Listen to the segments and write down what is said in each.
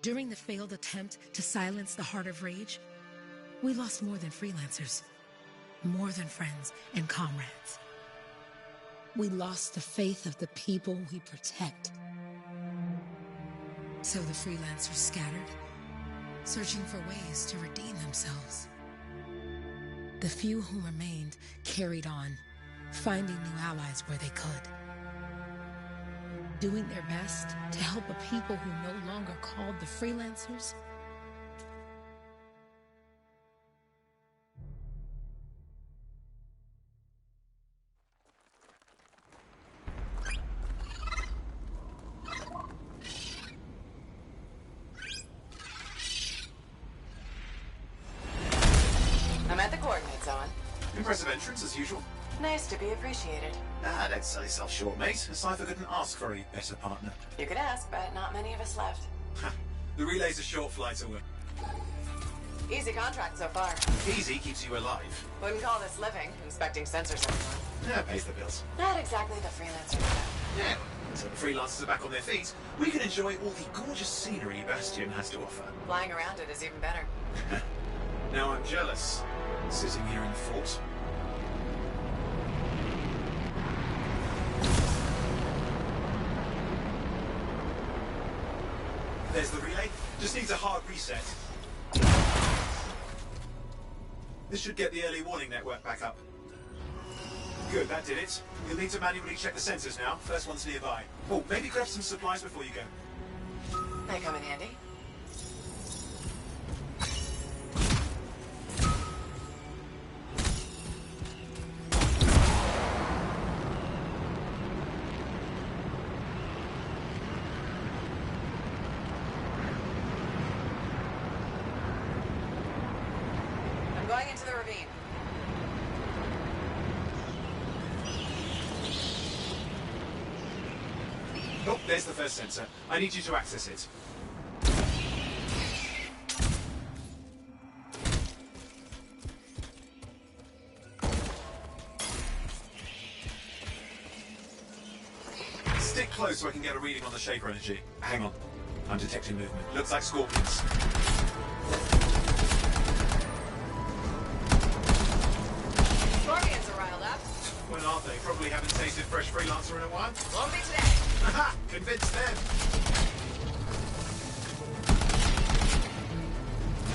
During the failed attempt to silence the Heart of Rage, we lost more than freelancers, more than friends and comrades. We lost the faith of the people we protect. So the freelancers scattered, searching for ways to redeem themselves. The few who remained carried on, finding new allies where they could, doing their best to help a people who no longer called the freelancers I'm at the coordinates, Owen. Impressive entrance, as usual. Nice to be appreciated. Ah, don't sell yourself short, mate. A cipher couldn't ask for a better partner. You could ask, but not many of us left. The relay's a short flight away. Easy contract so far. Easy keeps you alive. Wouldn't call this living, inspecting sensors every month. Yeah, pays the bills. Not exactly the freelancer job. Yeah, until the freelancers are back on their feet, we can enjoy all the gorgeous scenery Bastion has to offer. Flying around it is even better. Now I'm jealous, sitting here in the fort. There's the relay. Just needs a hard reset. This should get the early warning network back up. Good, that did it. You'll need to manually check the sensors now. First one's nearby. Oh, maybe grab some supplies before you go. They come in handy. I'm going into the ravine. Oh, there's the first sensor. I need you to access it. Stick close so I can get a reading on the shaper energy. Hang on. I'm detecting movement. Looks like scorpions. Scorpions are riled up. When aren't they? Probably haven't tasted fresh freelancer in a while. Won't be today. Aha! Convince them!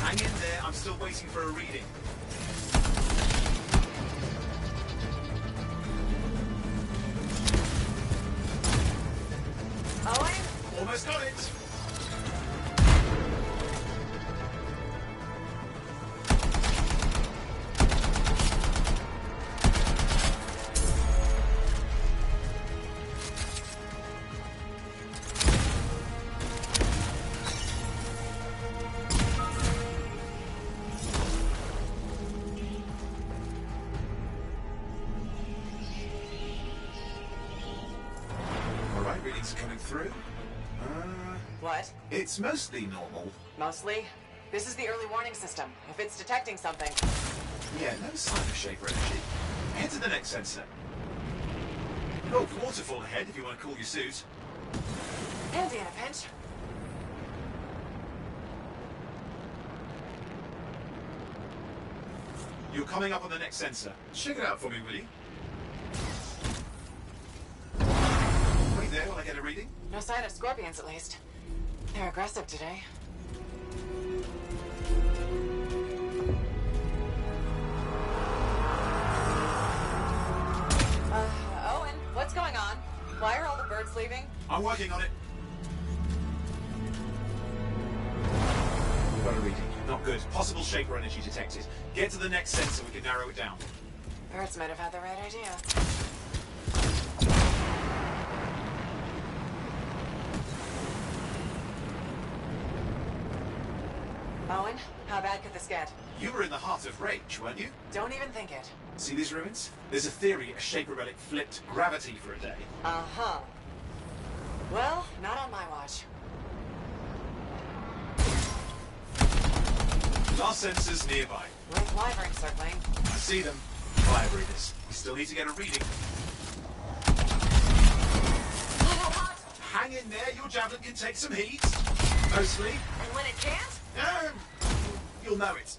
Hang in there, I'm still waiting for a reading. Owen? Almost got it! Alright, readings are coming through. What? It's mostly normal. Mostly? This is the early warning system. If it's detecting something. Yeah, no sign of shaper energy. Head to the next sensor. Oh, waterfall ahead if you want to cool your suit. Handy in a pinch. You're coming up on the next sensor. Check it out for me, will you? Wait there while I get a reading. No sign of scorpions, at least. They're aggressive today. Owen, what's going on? Why are all the birds leaving? I'm working on it. Got a reading. Not good. Possible shaper energy detected. Get to the next sensor, we can narrow it down. Birds might have had the right idea. Owen, how bad could this get? You were in the heart of Rage, weren't you? Don't even think it. See these ruins? There's a theory a shaper relic flipped gravity for a day. Uh-huh. Well, not on my watch. Last sensors nearby. With wyvern circling. I see them. Fire breathers. We still need to get a reading. Hot! Hang in there, your javelin can take some heat. Mostly. And when it can't? You'll know it.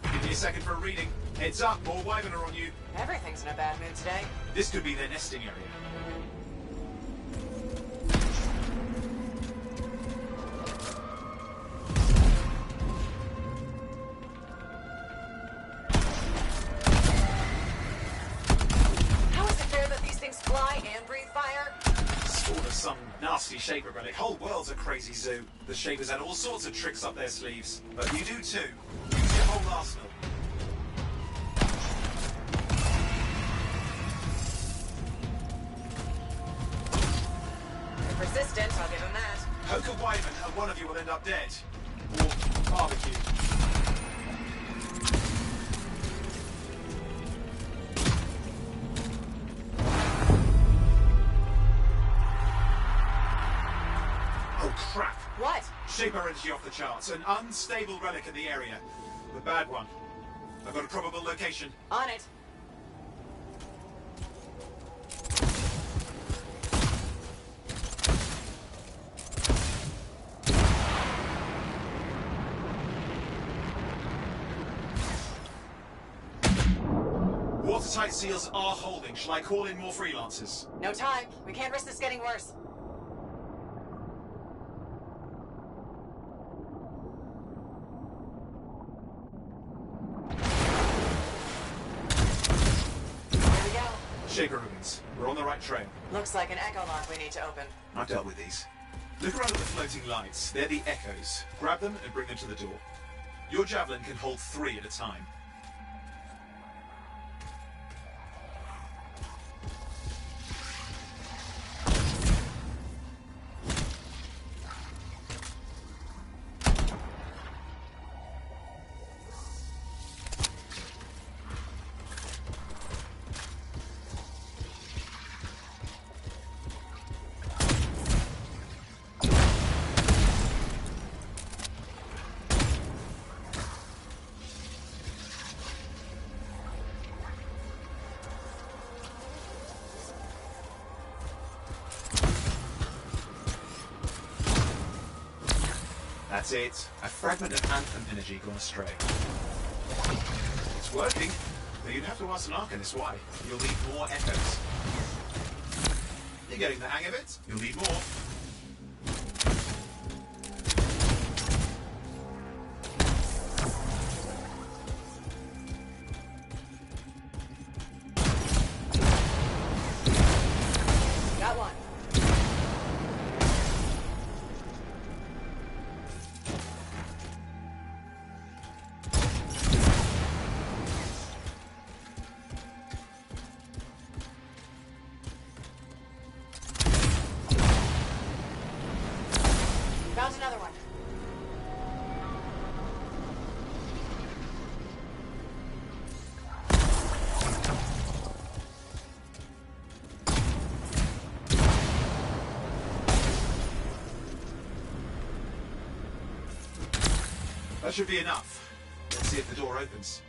Give me a second for a reading. Heads up, more Wyvern are on you. Everything's in a bad mood today. This could be their nesting area. How is it fair that these things fly and breathe fire? Sort of some nasty Shaper relic. Whole world's a crazy zoo. The Shapers had all sorts of tricks up their sleeves. But you do too. Use your whole arsenal. They're persistent, I'll give them that. Poke a Wyvern and one of you will end up dead. Or barbecue. Oh crap! What? Shaper energy off the charts. An unstable relic in the area. The bad one. I've got a probable location. On it. Watertight seals are holding. Shall I call in more freelancers? No time. We can't risk this getting worse. Here we go. Shaper ruins. We're on the right trail. Looks like an echo lock we need to open. I've dealt with these. Look around at the floating lights. They're the echoes. Grab them and bring them to the door. Your javelin can hold 3 at a time. That's it. A fragment of Anthem energy gone astray. It's working, but you'd have to ask an Arcanist why. You'll need more echoes. You're getting the hang of it. You'll need more. Got one. Found another one. That should be enough. Let's see if the door opens.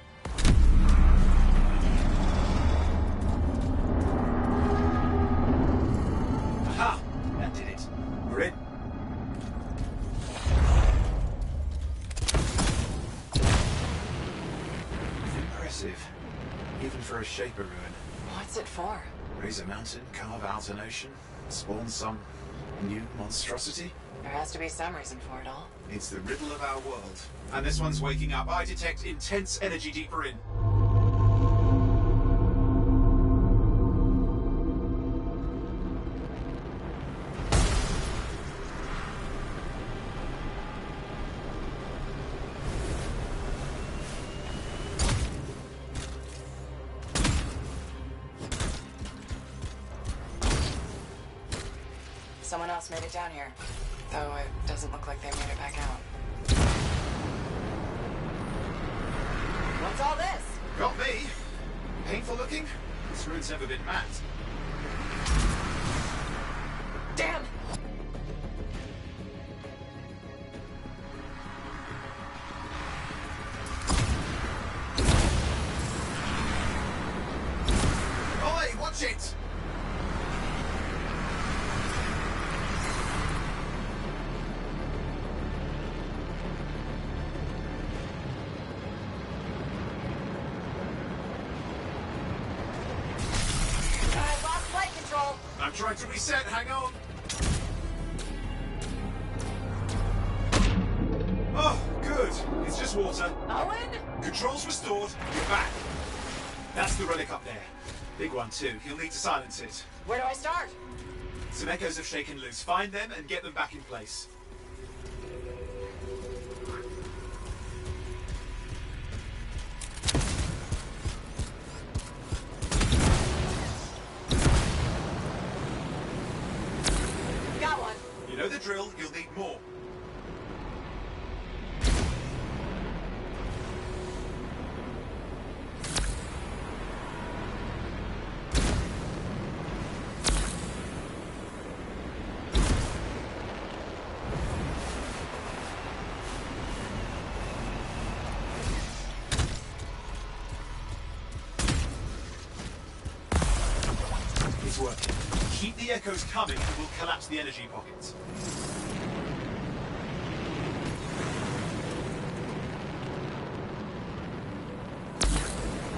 Aha! That did it. We're in. Impressive. Even for a Shaper ruin. What's it for? Raise a mountain, carve out an ocean, spawn some new monstrosity? There has to be some reason for it all. It's the riddle of our world. And this one's waking up. I detect intense energy deeper in. Someone else made it down here. Though it doesn't look like they made it back out. What's all this? Got me. Painful looking? This ruin's never been mapped. Damn! Watch it! I lost flight control. I'm trying to reset, hang on. Oh, good. It's just water. Owen? Controls restored. You're back. That's the relic up there. Big one, too. You'll need to silence it. Where do I start? Some echoes have shaken loose. Find them and get them back in place. Got one. You know the drill. You'll need more. It's working. Keep the echoes coming and we'll collapse the energy pockets.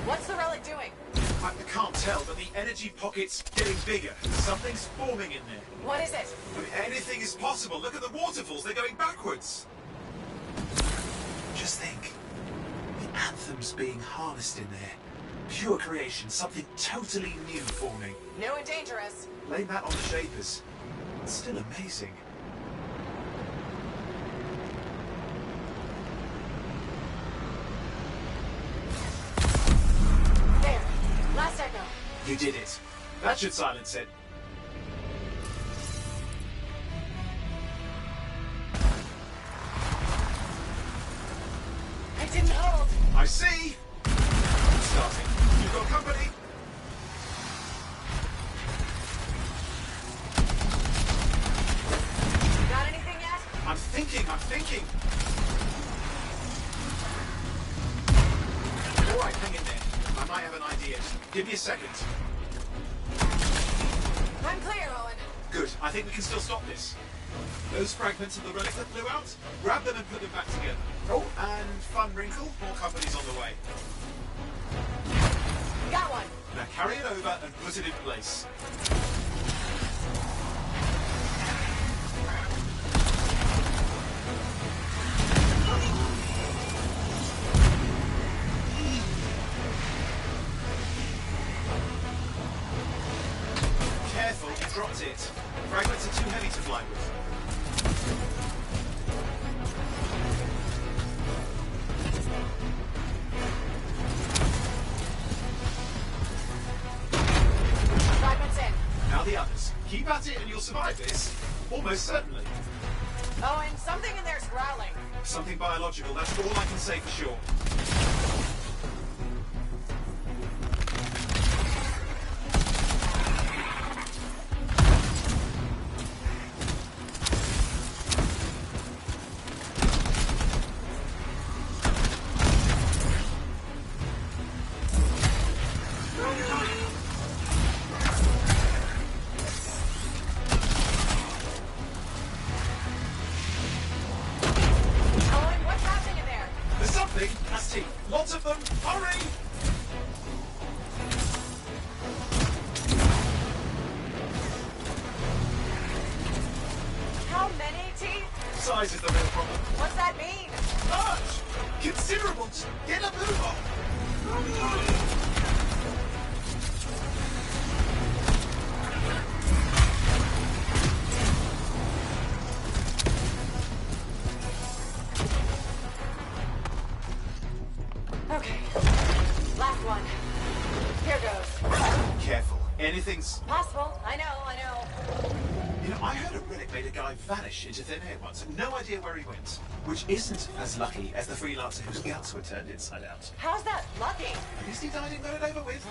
What's the relic doing? I can't tell, but the energy pocket's getting bigger. Something's forming in there. What is it? I mean, anything is possible. Look at the waterfalls. They're going backwards. Just think. The Anthem's being harnessed in there. Pure creation. Something totally new forming. New and dangerous. Blame that on the Shapers. It's still amazing. There. Last echo. You did it. That should silence it. I didn't hold. I see. Starting. You've got company. Got anything yet? I'm thinking. All right, hang in there. I might have an idea. Give me a second. I'm clear, Owen. Good. I think we can still stop this. Those fragments of the relic that blew out, grab them and put them back together. Oh, and fun wrinkle, more company's on the way. Got one. Now carry it over and put it in place. Careful, you dropped it. Fragments are too heavy to fly with. Fragments in. Now the others. Keep at it and you'll survive this. Almost certainly. Owen, something in there's growling. Something biological, that's all I can say for sure. Owen, what's happening in there? There's something. Asti, lots of them. Hurry! How many teeth? Size is the real problem. What's that mean? Large! Considerable! Just get a move on! Okay. Last one. Here goes. Careful. Anything's... Possible. I know. You know, I heard a relic made a guy vanish into thin air once. No idea where he went. Which isn't as lucky as the freelancer whose guts were turned inside out. How's that lucky? At least he died and got it over with.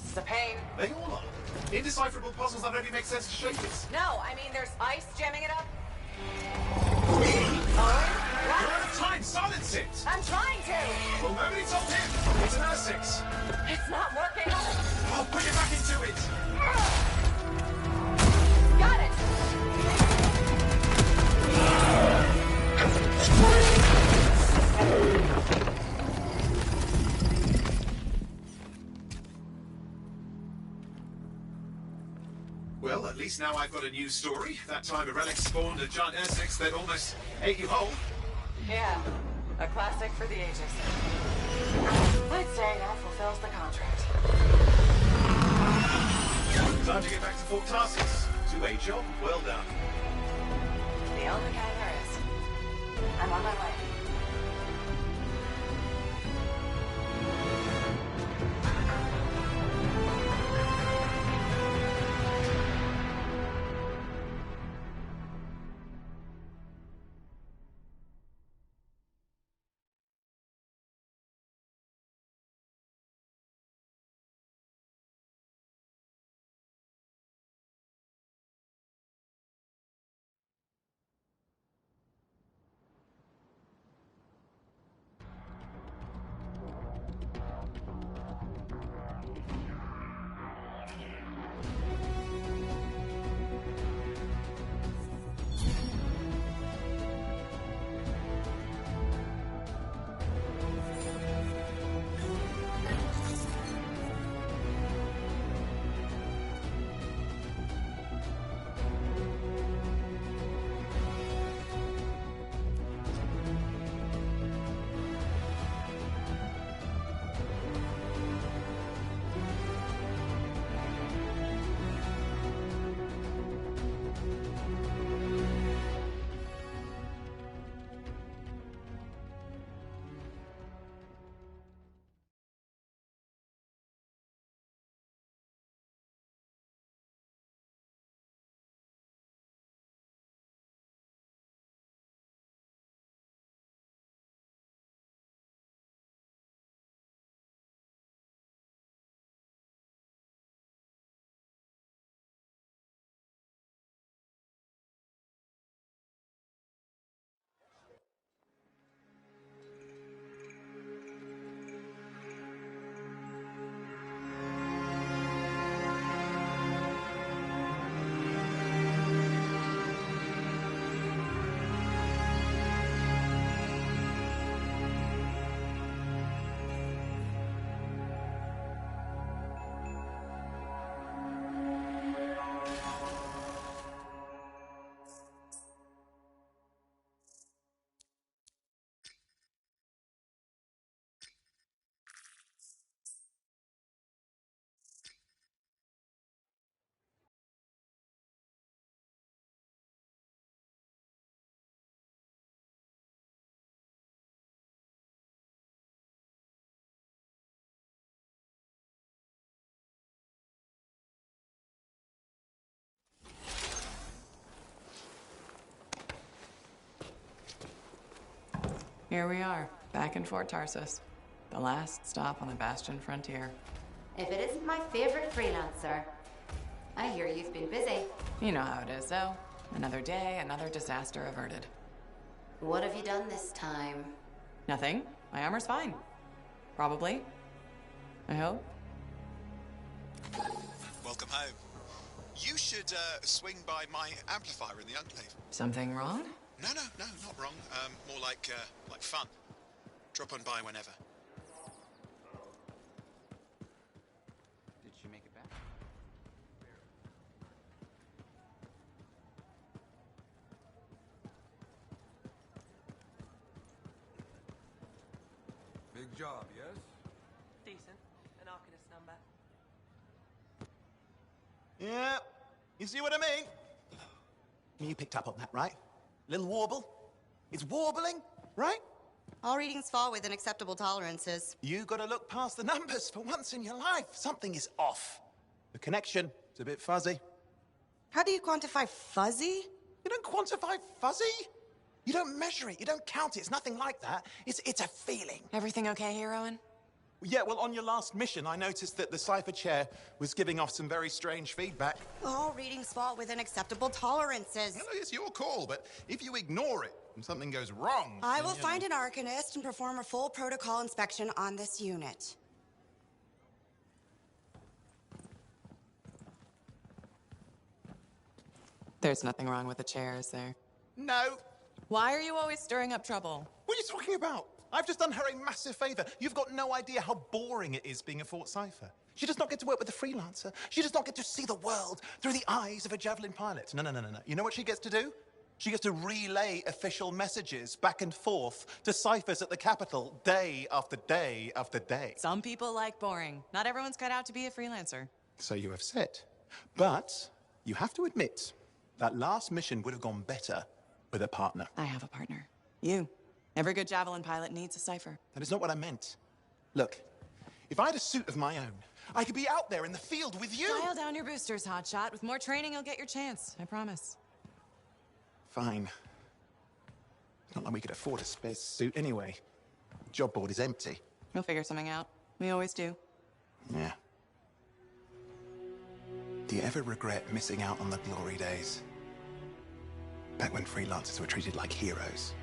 This is a pain. They all are. Indecipherable puzzles that only make sense to Shapers. No, I mean there's ice jamming it up. You're Owen? What? out of time! Silence it! I'm trying to. Well, nobody told him. It's an R6. It's not working. Oh, put it back into it! Well, at least now I've got a news story. That time a relic spawned a giant air that almost ate you whole. Yeah, a classic for the ages. I'd say that fulfills the contract. Time to get back to Fort Tarsus. Two-way job, well done. The only kind there is. I'm on my way. Here we are, back in Fort Tarsus. The last stop on the Bastion frontier. If it isn't my favorite freelancer. I hear you've been busy. You know how it is, though. Another day, another disaster averted. What have you done this time? Nothing. My armor's fine. Probably. I hope. Welcome home. You should swing by my amplifier in the Enclave. Something wrong? No, not wrong. More like fun. Drop on by whenever. Did she make it back? Big job, yes? Decent. An Arcanist number. Yeah, you see what I mean? You picked up on that, right? Little warble? It's warbling, right? All readings fall within acceptable tolerances. You gotta look past the numbers for once in your life. Something is off. The connection is a bit fuzzy. How do you quantify fuzzy? You don't quantify fuzzy. You don't measure it. You don't count it. It's nothing like that. It's a feeling. Everything okay here, Owen? Yeah, well, on your last mission, I noticed that the cipher chair was giving off some very strange feedback. All readings fall within acceptable tolerances. Well, it's your call, but if you ignore it and something goes wrong... I will find an Arcanist and perform a full protocol inspection on this unit. There's nothing wrong with the chair, is there? No. Why are you always stirring up trouble? What are you talking about? I've just done her a massive favor. You've got no idea how boring it is being a Fort Cipher. She does not get to work with a freelancer. She does not get to see the world through the eyes of a javelin pilot. No. You know what she gets to do? She gets to relay official messages back and forth to ciphers at the Capitol day after day after day. Some people like boring. Not everyone's cut out to be a freelancer. So you have said. But you have to admit, that last mission would have gone better with a partner. I have a partner. You. Every good javelin pilot needs a cipher. That is not what I meant. Look, if I had a suit of my own, I could be out there in the field with you. Dial down your boosters, hotshot. With more training, you'll get your chance. I promise. Fine. It's not like we could afford a spare suit anyway. Job board is empty. We'll figure something out. We always do. Yeah. Do you ever regret missing out on the glory days? Back when freelancers were treated like heroes.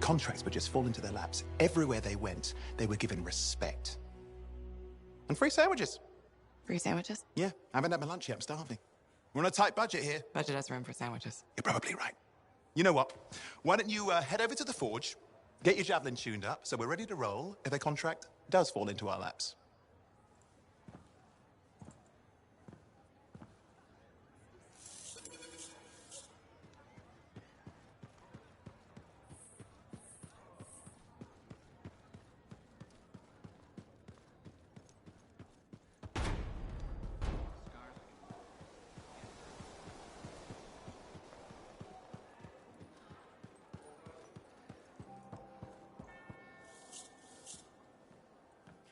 Contracts would just fall into their laps. Everywhere they went, they were given respect. And free sandwiches. Free sandwiches? Yeah, I haven't had my lunch yet. I'm starving. We're on a tight budget here. Budget has room for sandwiches. You're probably right. You know what? Why don't you head over to the forge, get your javelin tuned up, so we're ready to roll if a contract does fall into our laps.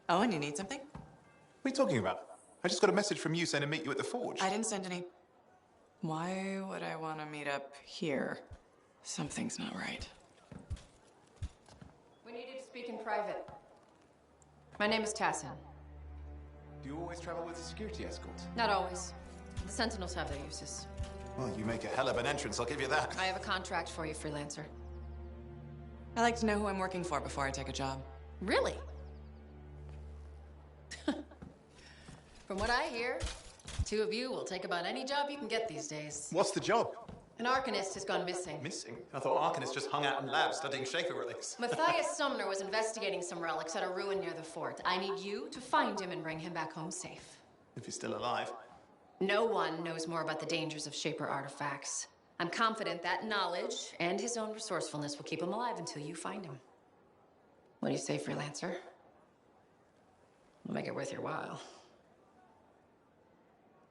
Oh, and you need something? What are you talking about? I just got a message from you saying to meet you at the forge. I didn't send any. Why would I want to meet up here? Something's not right. We need you to speak in private. My name is Tassin. Do you always travel with a security escort? Not always. The Sentinels have their uses. Well, you make a hell of an entrance, I'll give you that. I have a contract for you, freelancer. I like to know who I'm working for before I take a job. Really? From what I hear, two of you will take about any job you can get these days. What's the job? An Arcanist has gone missing. Missing? I thought Arcanists just hung out in labs studying Shaper relics. Matthias Sumner was investigating some relics at a ruin near the fort. I need you to find him and bring him back home safe. If he's still alive. No one knows more about the dangers of Shaper artifacts. I'm confident that knowledge and his own resourcefulness will keep him alive until you find him. What do you say, freelancer? We'll make it worth your while.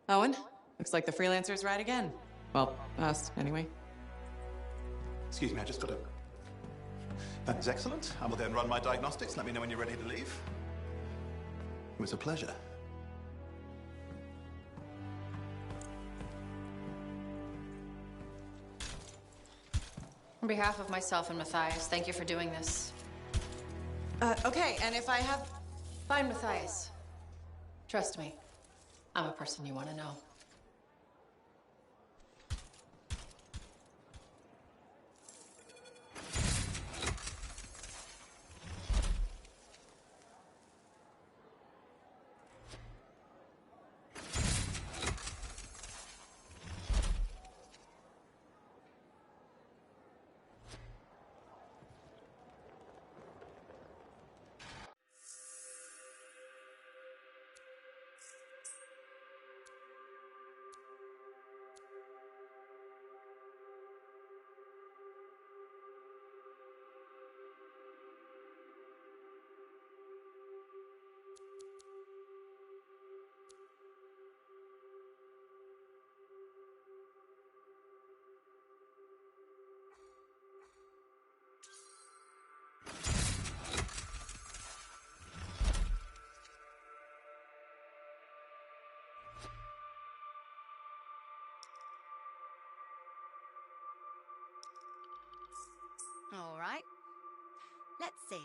Owen, looks like the freelancer's right again. Well, us, anyway. Excuse me, I just got to... That is excellent. I will then run my diagnostics. Let me know when you're ready to leave. It was a pleasure. On behalf of myself and Matthias, thank you for doing this. Okay, and if I have... Fine, Matthias. Trust me, I'm a person you want to know. All right. Let's see.